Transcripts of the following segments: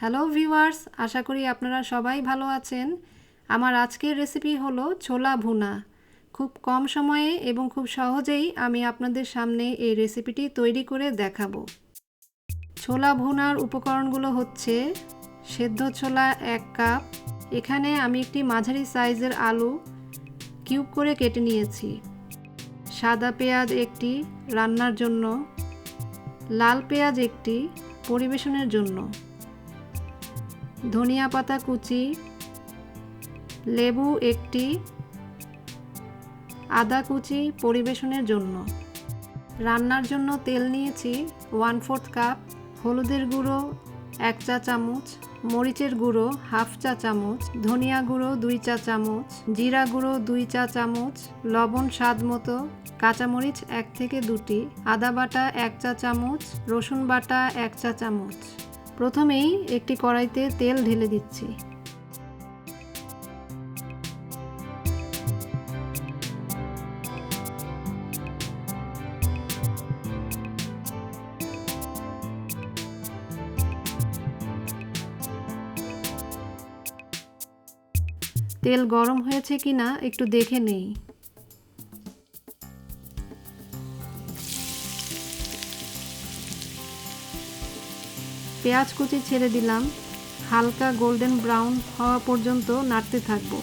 Hello viewers, আশা করি আপনারা সবাই ভালো আছেন। আমার আজকের রেসিপি হলো ছোলা ভুনা। খুব কম সময়ে এবং খুব সহজেই আমি আপনাদের সামনে এই রেসিপিটি তৈরি করে দেখাবো। ছোলা ভুনার উপকরণগুলো হচ্ছে সেদ্ধ ছোলা 1 কাপ, এখানে আমি একটি মাঝারি সাইজের আলু কিউব করে কেটে নিয়েছি, সাদা পেঁয়াজ একটি রান্নার জন্য, লাল পেঁয়াজ একটি পরিবেশনের জন্য, ধনিয়া পাতা কুচি, লেবু একটি, আদা কুচি পরিবেশনের জন্য। রান্নার জন্য তেল নিয়েছি 1/4 কাপ, হলুদের গুঁড়ো 1 চা চামচ, মরিচের গুঁড়ো 1/2 চা চামচ, ধনিয়া গুঁড়ো 2 চা চামচ, জিরা গুঁড়ো 2 চা চামচ, লবণ স্বাদ মতো, কাঁচামরিচ 1 থেকে 2টি, আদা বাটা 1 চা চামচ, রসুন বাটা 1 চা চামচ। প্রথমেই একটি কড়াইতে তেল ঢেলে দিচ্ছি। তেল গরম হয়েছে কিনা একটু দেখে নেই। পেঁয়াজ কুচি ছেড়ে দিলাম, হালকা গোল্ডেন ব্রাউন হওয়া পর্যন্ত নাড়তে থাকবো।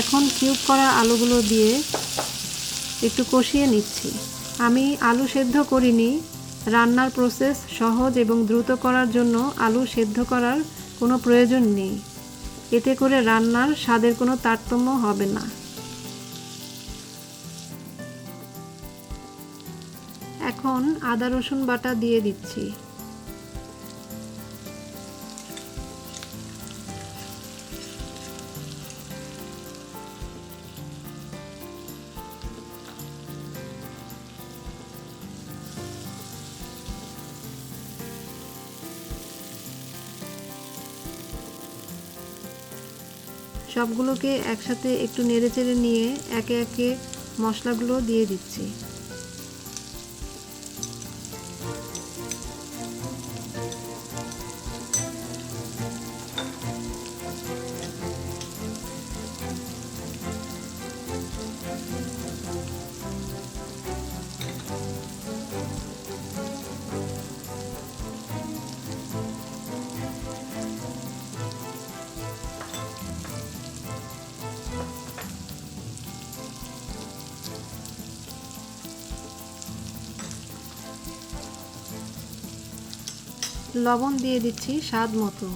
এখন কিউব করা আলুগুলো দিয়ে একটু কষিয়ে নিচ্ছি। আমি আলু সেদ্ধ করিনি, রান্নার প্রসেস সহজ এবং দ্রুত করার জন্য আলু সেদ্ধ করার কোনো প্রয়োজন নেই, এতে করে রান্নার স্বাদের কোনো তারতম্য হবে না। এখন আদা রসুন বাটা দিয়ে দিচ্ছি। সবগুলোকে একসাথে একটু নেড়েচেড়ে নিয়ে একে একে মশলাগুলো দিয়ে দিচ্ছি। লবণ দিয়ে দিচ্ছি স্বাদ মতো।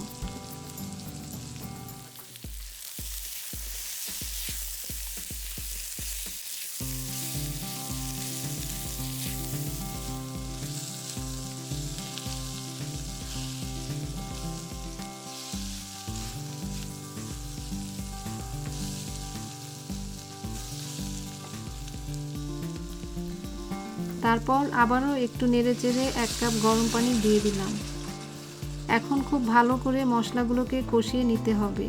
তারপর আবারও একটু নেড়েচেড়ে 1 কাপ গরম পানি দিয়ে দিলাম। এখন খুব ভালো করে মশলাগুলোকে কষিয়ে নিতে হবে।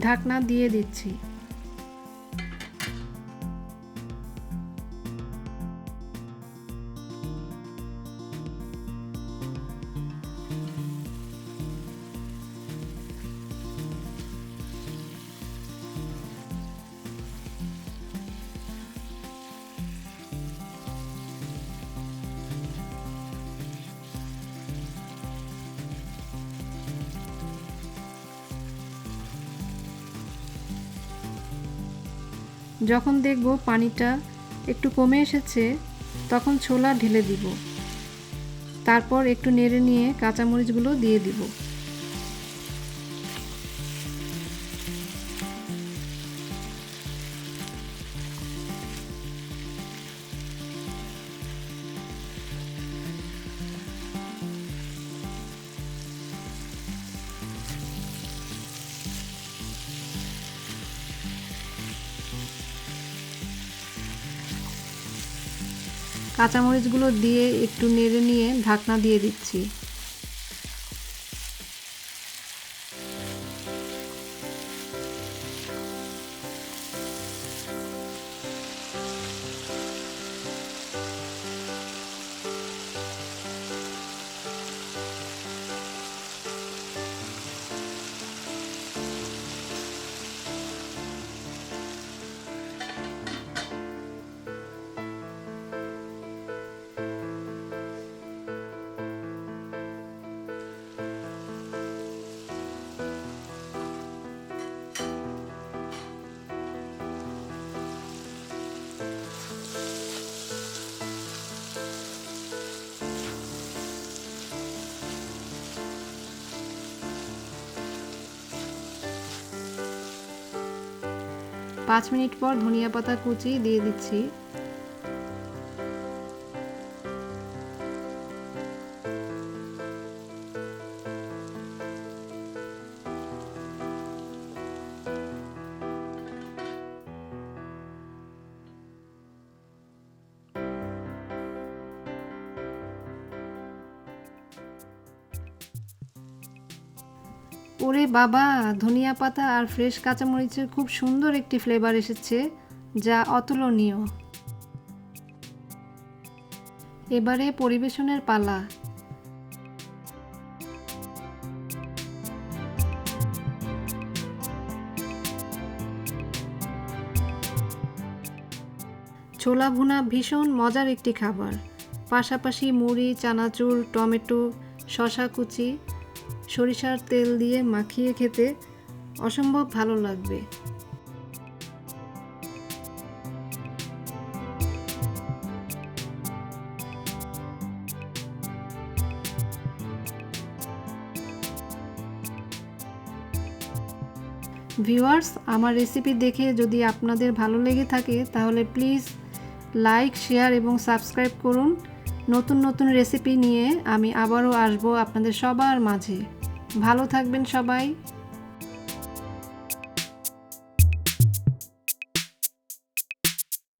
ঢাকনা দিয়ে দিচ্ছি। যখন দেখব পানিটা একটু কমে এসেছে তখন ছোলা ঢেলে দিব। তারপর একটু নেড়ে নিয়ে কাঁচামরিচগুলো দিয়ে দিব। কাঁচামরিচগুলো দিয়ে একটু নেড়ে নিয়ে ঢাকনা দিয়ে দিচ্ছি। পাঁচ মিনিট পর ধনিয়া পাতা কুচি দিয়ে দিচ্ছি। ওরে বাবা, ধনিয়া পাতা আর ফ্রেশ কাঁচামরিচের খুব সুন্দর একটি ফ্লেভার এসেছে, যা অতুলনীয়। এবারে পরিবেশনের পালা। ছোলা ভুনা ভীষণ মজার একটি খাবার। পাশাপাশি মুড়ি, চানাচুর, টমেটো, শসা কুচি, সরিষার তেল দিয়ে মাখিয়ে খেতে অসম্ভব ভালো লাগবে। ভিউয়ার্স, আমার রেসিপি দেখে যদি আপনাদের ভালো লেগে থাকে তাহলে প্লিজ লাইক, শেয়ার এবং সাবস্ক্রাইব করুন। নতুন নতুন রেসিপি নিয়ে আমি আবারও আসবো আপনাদের সবার মাঝে। ভালো থাকবেন সবাই।